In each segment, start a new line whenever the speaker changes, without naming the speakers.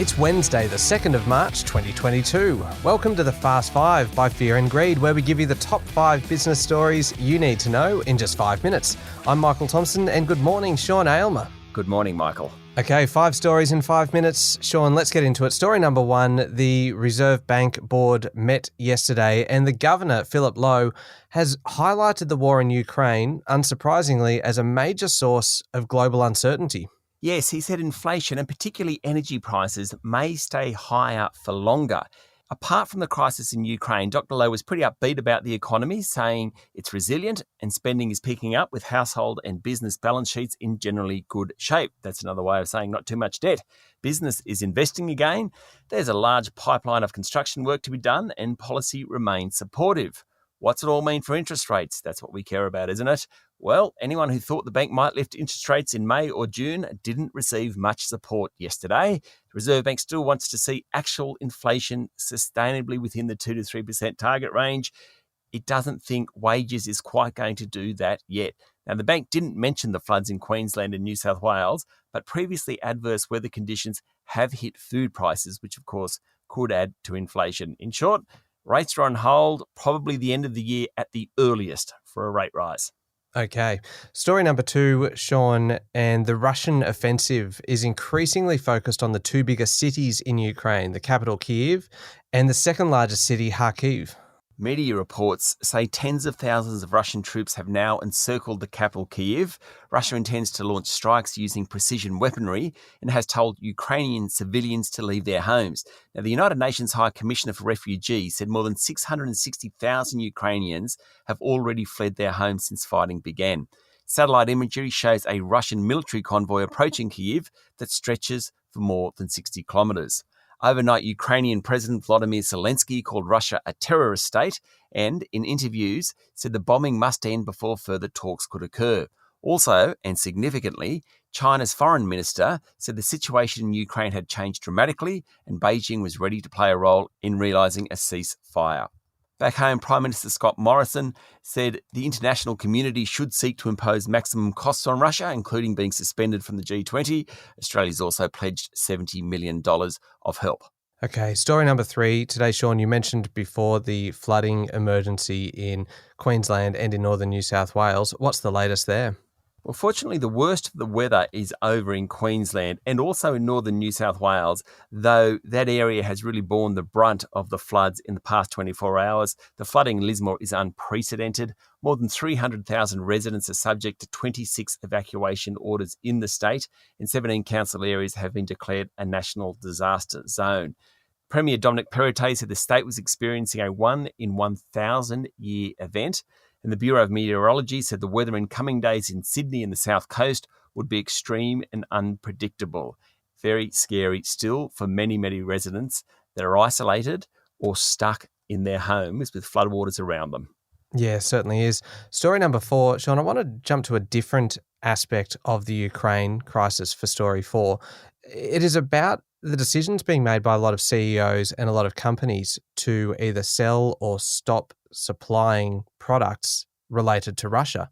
It's Wednesday, the 2nd of March, 2022. Welcome to the Fast 5 by Fear and Greed, where we give you the top 5 business stories you need to know in just 5 minutes. I'm Michael Thompson, and good morning, Sean Aylmer.
Good morning, Michael.
Okay, 5 stories in 5 minutes. Sean, let's get into it. Story number 1, the Reserve Bank Board met yesterday, and the Governor, Philip Lowe, has highlighted the war in Ukraine, unsurprisingly, as a major source of global uncertainty.
Yes, he said inflation and particularly energy prices may stay higher for longer. Apart from the crisis in Ukraine, Dr. Lowe was pretty upbeat about the economy, saying it's resilient and spending is picking up with household and business balance sheets in generally good shape. That's another way of saying not too much debt. Business is investing again. There's a large pipeline of construction work to be done and policy remains supportive. What's it all mean for interest rates? That's what we care about, isn't it? Well, anyone who thought the bank might lift interest rates in May or June didn't receive much support yesterday. The Reserve Bank still wants to see actual inflation sustainably within the 2 to 3% target range. It doesn't think wages is quite going to do that yet. Now, the bank didn't mention the floods in Queensland and New South Wales, but previously adverse weather conditions have hit food prices, which of course could add to inflation. In short, rates are on hold, probably the end of the year at the earliest for a rate rise.
Okay. Story number 2, Sean, and the Russian offensive is increasingly focused on the 2 biggest cities in Ukraine, the capital Kyiv and the second largest city, Kharkiv.
Media reports say tens of thousands of Russian troops have now encircled the capital Kyiv. Russia intends to launch strikes using precision weaponry and has told Ukrainian civilians to leave their homes. Now, the United Nations High Commissioner for Refugees said more than 660,000 Ukrainians have already fled their homes since fighting began. Satellite imagery shows a Russian military convoy approaching Kyiv that stretches for more than 60 kilometres. Overnight, Ukrainian President Volodymyr Zelensky called Russia a terrorist state and, in interviews, said the bombing must end before further talks could occur. Also, and significantly, China's foreign minister said the situation in Ukraine had changed dramatically and Beijing was ready to play a role in realising a ceasefire. Back home, Prime Minister Scott Morrison said the international community should seek to impose maximum costs on Russia, including being suspended from the G20. Australia's also pledged $70 million of help.
Okay, story number 3. Today, Sean, you mentioned before the flooding emergency in Queensland and in northern New South Wales. What's the latest there?
Well, fortunately, the worst of the weather is over in Queensland and also in northern New South Wales, though that area has really borne the brunt of the floods in the past 24 hours. The flooding in Lismore is unprecedented. More than 300,000 residents are subject to 26 evacuation orders in the state, and 17 council areas have been declared a national disaster zone. Premier Dominic Perrottet said the state was experiencing a 1 in 1,000 year event. And the Bureau of Meteorology said the weather in coming days in Sydney and the South Coast would be extreme and unpredictable. Very scary still for many, many residents that are isolated or stuck in their homes with floodwaters around them.
Yeah, certainly is. Story number 4, Sean, I want to jump to a different aspect of the Ukraine crisis for story 4. It is about the decisions being made by a lot of CEOs and a lot of companies to either sell or stop supplying products related to Russia.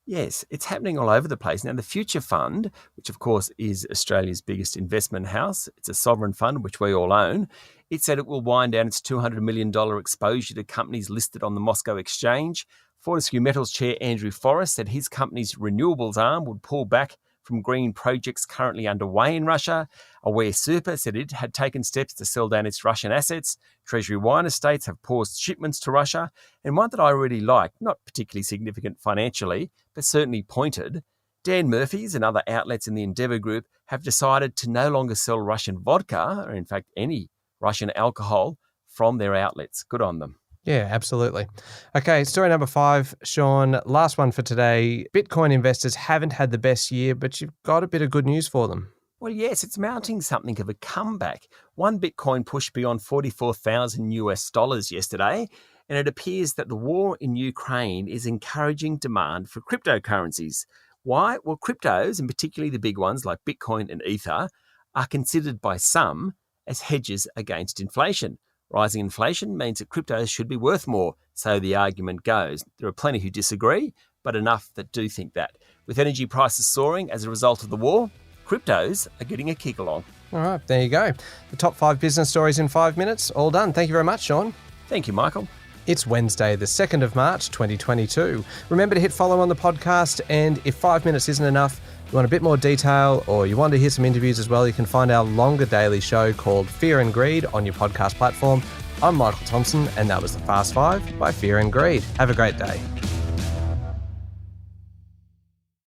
Yes, it's happening all over the place. Now, the Future Fund, which of course is Australia's biggest investment house, it's a sovereign fund which we all own, it said it will wind down its $200 million exposure to companies listed on the Moscow Exchange. Fortescue Metals chair Andrew Forrest said his company's renewables arm would pull back from green projects currently underway in Russia. Aware Super said it had taken steps to sell down its Russian assets. Treasury wine estates have paused shipments to Russia. And one that I really like, not particularly significant financially, but certainly pointed, Dan Murphy's and other outlets in the Endeavour Group have decided to no longer sell Russian vodka, or in fact any Russian alcohol, from their outlets. Good on them.
Yeah, absolutely. Okay, story number 5, Sean, last one for today. Bitcoin investors haven't had the best year, but you've got a bit of good news for them.
Well, yes, it's mounting something of a comeback. One Bitcoin pushed beyond 44,000 US dollars yesterday, and it appears that the war in Ukraine is encouraging demand for cryptocurrencies. Why? Well, cryptos, and particularly the big ones like Bitcoin and Ether, are considered by some as hedges against inflation. Rising inflation means that cryptos should be worth more, so the argument goes. There are plenty who disagree, but enough that do think that. With energy prices soaring as a result of the war, cryptos are getting a kick along.
All right, there you go. The top 5 business stories in 5 minutes, all done. Thank you very much, Sean.
Thank you, Michael.
It's Wednesday, the 2nd of March, 2022. Remember to hit follow on the podcast, and if 5 minutes isn't enough, you want a bit more detail or you want to hear some interviews as well, you can find our longer daily show called Fear and Greed on your podcast platform. I'm Michael Thompson, and that was the Fast 5 by Fear and Greed. Have a great day.